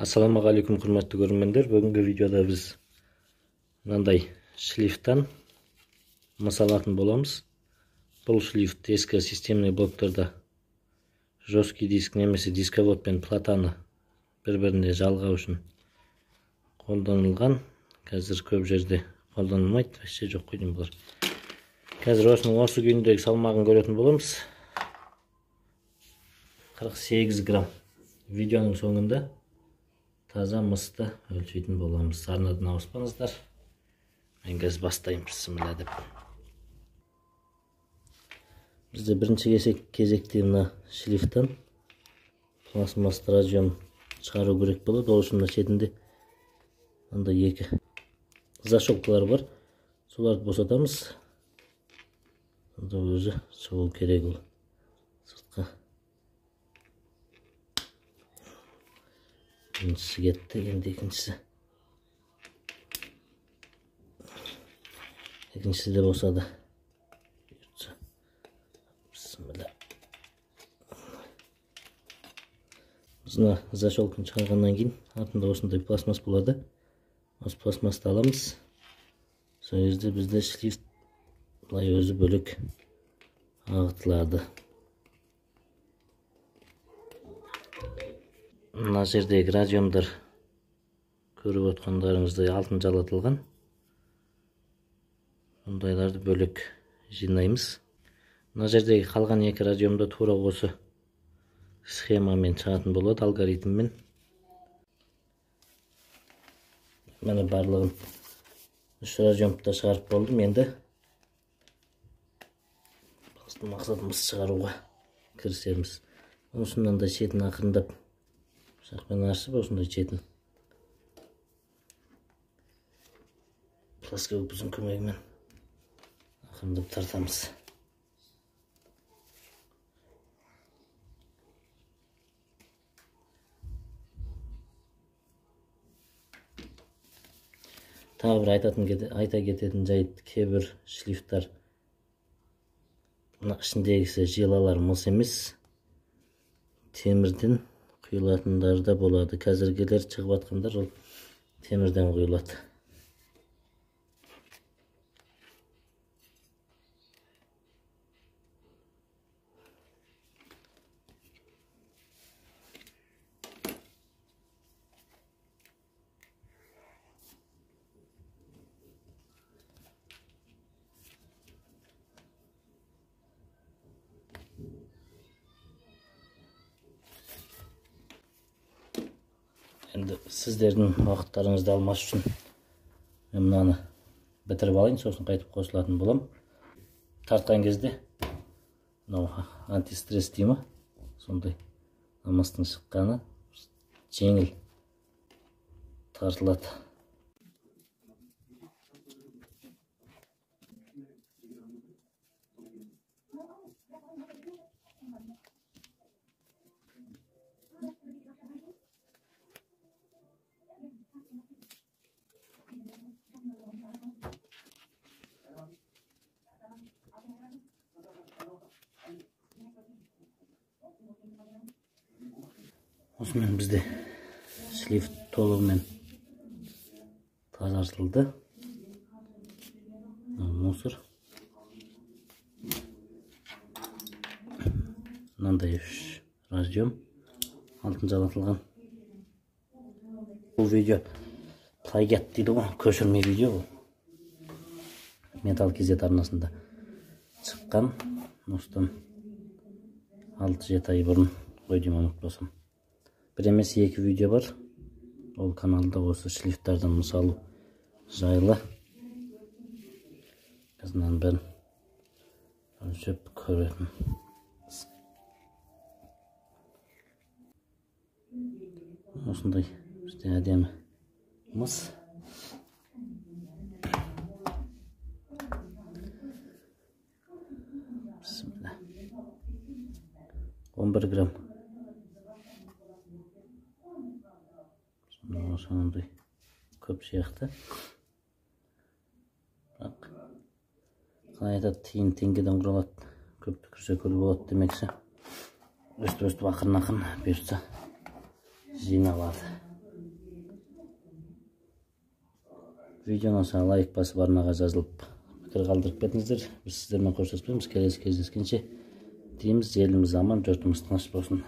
Assalamu алейкум, құрметті көрермендер. Бүгінгі видеода біз мынандай шлифттан мысалатын боламыз. Бұл шлифт ескі системный блоктарда жесткий диск немесе дисковод пен платаны бір-біріне жалғау үшін қолданылған. Қазір көп жерде қолданылмайды, вообще жоқ қой деймін бұлар. Қазір осының осы күйіндегі салмағын көретін боламыз. 48 грамм. Видеоның соңында таза мысты өлшейтін боламыз. Арнадан ауыспаңыздар. Мен қазір бастаймын, бісміллә деп. Бізде бірінші кезекте мына шлифттан пластмасс радион шығару керек болады. Ол үшін шетінде мындай екі зашокталар бар. Соларды босатамыз. Сонда өзі шығу керек ол сыртқа. Біріншісі кетті, енді екіншісі де босады. Бісміллә. Біздің зашолкын шығарғаннан кейін артында осындай пластмасс болады. Осы пластмассты аламыз. Сол кезде бізде шлифт былай өзі бөлек ағытылады. Мына жердегі радиондар көріп отқандарыңыздай алтын жалатылған. Ондайларды бөлек жинаймыз. Мына жердегі қалған екі радиомда тура осы схемамен шығатын болады, алгоритммен. Міне барлығын 3 радиомда шығарып болдым. Енді мақсатымыз шығаруға кірісеміз. Осынdan да шетін ақырындап шақпен ашып, осындай шетін пластик көпірдің көмегімен ақырындап тартамыз. Тағы бір айта кететін жайт, кейбір шлифттар мына ішіндегісі жилалар мыс емес, темірден құйылатындар да болады. Қазіргілер шығып атқандар ол темірден құйылады. Енді сіздердің уақыттарыңызды алмас үшін мен мынаны бітіріп алайын, сосын қайтып қосылатын болам. Тартқан кезде антистресс деймі, сондай намыстың шыққаны жеңіл тартылады. Осымен бізде шлифт толығымен тазартылды. Мусор. Мынандай 3 радиом алтын жалатылған. Бұл видео плагиат дейді ғой, көшірме видео бұл. Металл кезет арнасында шыққан. Осыдан 6-7 ай бұрын қойдым, ұмытпасам. Бір емес 2 видео бар. Ол каналда осы шлифттардан мысалы жайлы. Біздің бәрін өлшеп көретін. Осындай бізде әдемі мыс. Бісміллә. 11 грамм. Сондай көп сияқты. Қалай айтады, тиын теңгеден құралады, көп түкірсе көл болады демекші. Өстіп ақырын бұйыртса жиналады. Видеодан соң лайк басып арнаға жазылып пікір қалдырып кетіңіздер. Біз сіздермен қоштаспаймыз. Келесі кездескенше дейміз. Еліміз аман, жұртымыз тыныш болсын.